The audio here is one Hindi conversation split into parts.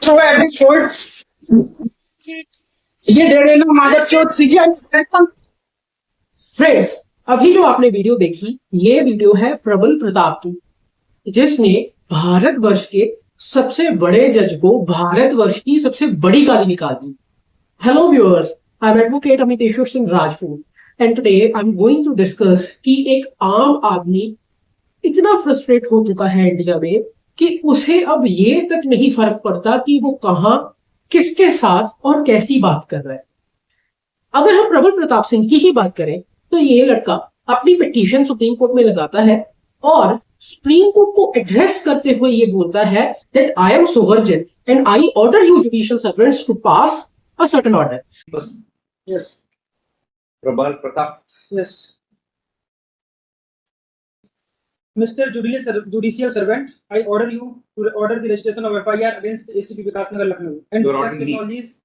So at this point, ये दे देना मादरचोद सीजीआई। फ्रेंड्स, अभी जो आपने वीडियो देखी, ये वीडियो है प्रबल प्रताप की, जिसने भारतवर्ष के सबसे बड़े जज को भारतवर्ष की सबसे बड़ी गाली निकाल दी। Hello viewers, I am advocate Amiteshwar Singh Rajput and today I am going to discuss कि एक आम आदमी इतना फ्रस्ट्रेट हो चुका है इंडिया में कि उसे अब ये तक नहीं फर्क पड़ता कि वो कहां, किसके साथ और कैसी बात कर रहा है। अगर हम प्रबल प्रताप सिंह की ही बात करें तो ये लड़का अपनी पिटीशन सुप्रीम कोर्ट में लगाता है और सुप्रीम कोर्ट को एड्रेस करते हुए ये बोलता है that I am sovereign and I order you judicial servants to pass a certain order. Yes. Prabal Pratap. Yes. Mr. Judicial Servant, I order you to order the registration of FIR against ACP Vikas Nagar Lucknow and Duplex Technologies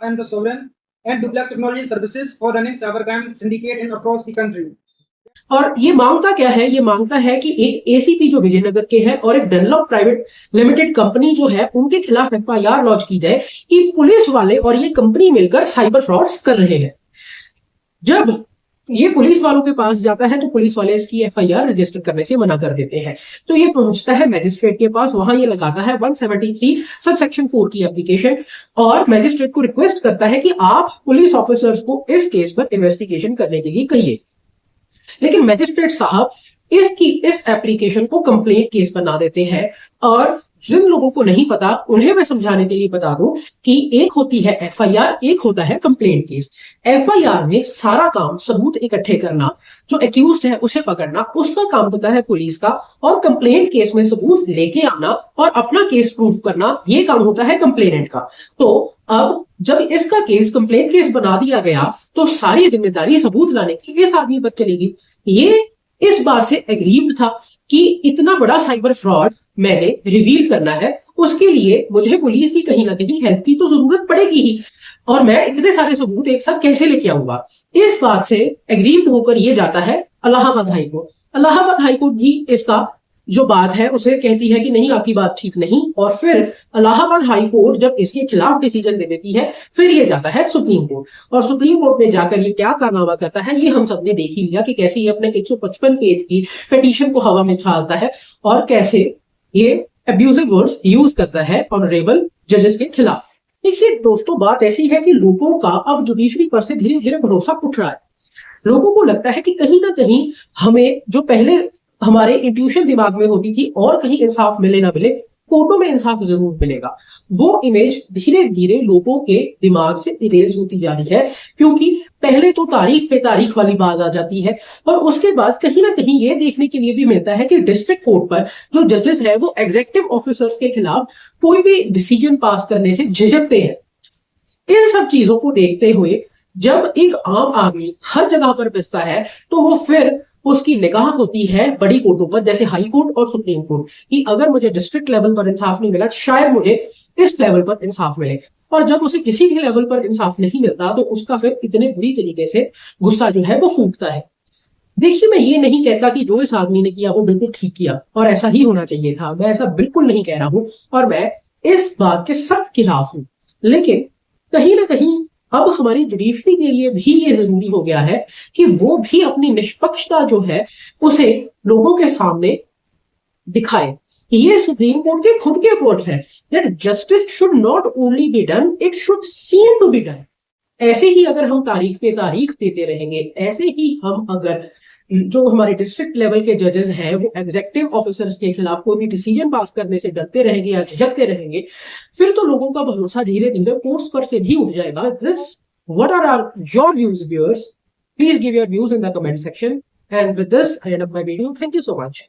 and the Sovereign and Duplex Technology Services for running cybercrime syndicate in across the country. और ये मांगता क्या है? ये मांगता है कि एक एसीपी जो विजयनगर के हैं और एक डनलॉप प्राइवेट लिमिटेड कंपनी जो है उनके खिलाफ एफआईआर लॉन्च की जाए कि पुलिस वाले और ये कंपनी मिलकर साइबर फ्रॉड्स कर रहे हैं। जब ये पुलिस वालों के पास जाता है तो पुलिस वाले इसकी एफआईआर रजिस्टर करने से मना कर देते हैं। तो ये पहुंचता है मैजिस्ट्रेट के पास, वहां ये लगाता है 173 सब सेक्शन 4 की एप्लीकेशन और मैजिस्ट्रेट को रिक्वेस्ट करता है कि आप पुलिस ऑफिसर्स को इस केस पर इन्वेस्टिगेशन करने के लिए कहिए। लेकिन मैजिस्ट्रेट साहब इस एप्लीकेशन को कंप्लेंट केस बना देते हैं। और जिन लोगों को नहीं पता उन्हें मैं समझाने के लिए बता दूं कि एक होती है एफआईआर, एक होता है कंप्लेंट केस। एफआईआर में सारा काम सबूत इकट्ठे करना, जो एक्यूज्ड है उसे पकड़ना, उसका काम होता है पुलिस का। और कंप्लेंट केस में सबूत लेके आना और अपना केस प्रूफ करना, ये काम होता है कंप्लेनेंट का। तो अब जब इसका केस कंप्लेंट केस बना दिया गया तो सारी जिम्मेदारी सबूत लाने की इस आदमी पर चलेगी। ये इस बात से एग्रीव्ड था कि इतना बड़ा साइबर फ्रॉड मैंने रिवील करना है, उसके लिए मुझे पुलिस की कहीं ना कहीं हेल्प की तो जरूरत पड़ेगी ही, और मैं इतने सारे सबूत एक साथ कैसे लेके आऊंगा। इस बात से एग्रीव्ड होकर ये जाता है इलाहाबाद हाईकोर्ट। इलाहाबाद हाईकोर्ट भी इसका जो बात है उसे कहती है कि नहीं, आपकी बात ठीक नहीं। और फिर इलाहाबाद हाई कोर्ट जब इसके खिलाफ डिसीजन दे देती है फिर ये जाता है सुप्रीम कोर्ट, और सुप्रीम कोर्ट में जाकर ये क्या कारनामा करता है ये हम सबने देख ही लिया कि कैसे ये अपने 155 पेज की पिटीशन को हवा में उछालता है और कैसे ये अब्यूजिव वर्ड्स यूज करता है ऑनरेबल जजेस के खिलाफ। देखिए दोस्तों, बात ऐसी है कि लोगों का अब जुडिशरी पर से धीरे धीरे भरोसा उठ रहा है। लोगों को लगता है कि कहीं ना कहीं हमें, जो पहले हमारे इंट्यूशन दिमाग में होती थी और कहीं इंसाफ मिले ना मिले, कोर्टों में इंसाफ जरूर मिलेगा, वो इमेज धीरे धीरे लोगों के दिमाग से इरेज होती जा रही है। क्योंकि पहले तो तारीख पे तारीख वाली बात आ जाती है और उसके बाद कहीं ना कहीं ये देखने के लिए भी मिलता है कि डिस्ट्रिक्ट कोर्ट पर जो जजेस है वो एग्जीक्यूटिव ऑफिसर्स के खिलाफ कोई भी डिसीजन पास करने से झिझकते हैं। इन सब चीजों को देखते हुए जब एक आम आदमी हर जगह पर पिसता है तो वो फिर उसकी निगाह होती है बड़ी कोर्टों पर, जैसे हाई कोर्ट और सुप्रीम कोर्ट, कि अगर मुझे डिस्ट्रिक्ट लेवल पर इंसाफ नहीं मिला शायद मुझे इस लेवल पर इंसाफ मिले। और जब उसे किसी भी लेवल पर इंसाफ नहीं मिलता तो उसका फिर इतने बुरी तरीके से गुस्सा जो है वो फूटता है। देखिए, मैं ये नहीं कहता कि जो इस आदमी ने किया वो बिल्कुल ठीक किया और ऐसा ही होना चाहिए था, मैं ऐसा बिल्कुल नहीं कह रहा हूं और मैं इस बात के सख्त खिलाफ हूं। लेकिन कहीं ना कहीं अब हमारी जुडिशरी के लिए भी ये जरूरी हो गया है कि वो भी अपनी निष्पक्षता जो है उसे लोगों के सामने दिखाए। ये सुप्रीम कोर्ट के खुद के वर्ड्स हैं that justice should not only be done, it should seem to be done. ऐसे ही अगर हम तारीख पे तारीख देते रहेंगे, ऐसे ही हम अगर जो हमारे डिस्ट्रिक्ट लेवल के जजेस हैं वो एग्जीक्यूटिव ऑफिसर्स के खिलाफ कोई भी डिसीजन पास करने से डरते रहेंगे या झिझकते रहेंगे, फिर तो लोगों का भरोसा धीरे धीरे कोर्ट्स पर से भी उठ जाएगा। This what are your views viewers? Please give your views in the comment section, and with this I end up my video. Thank you so much.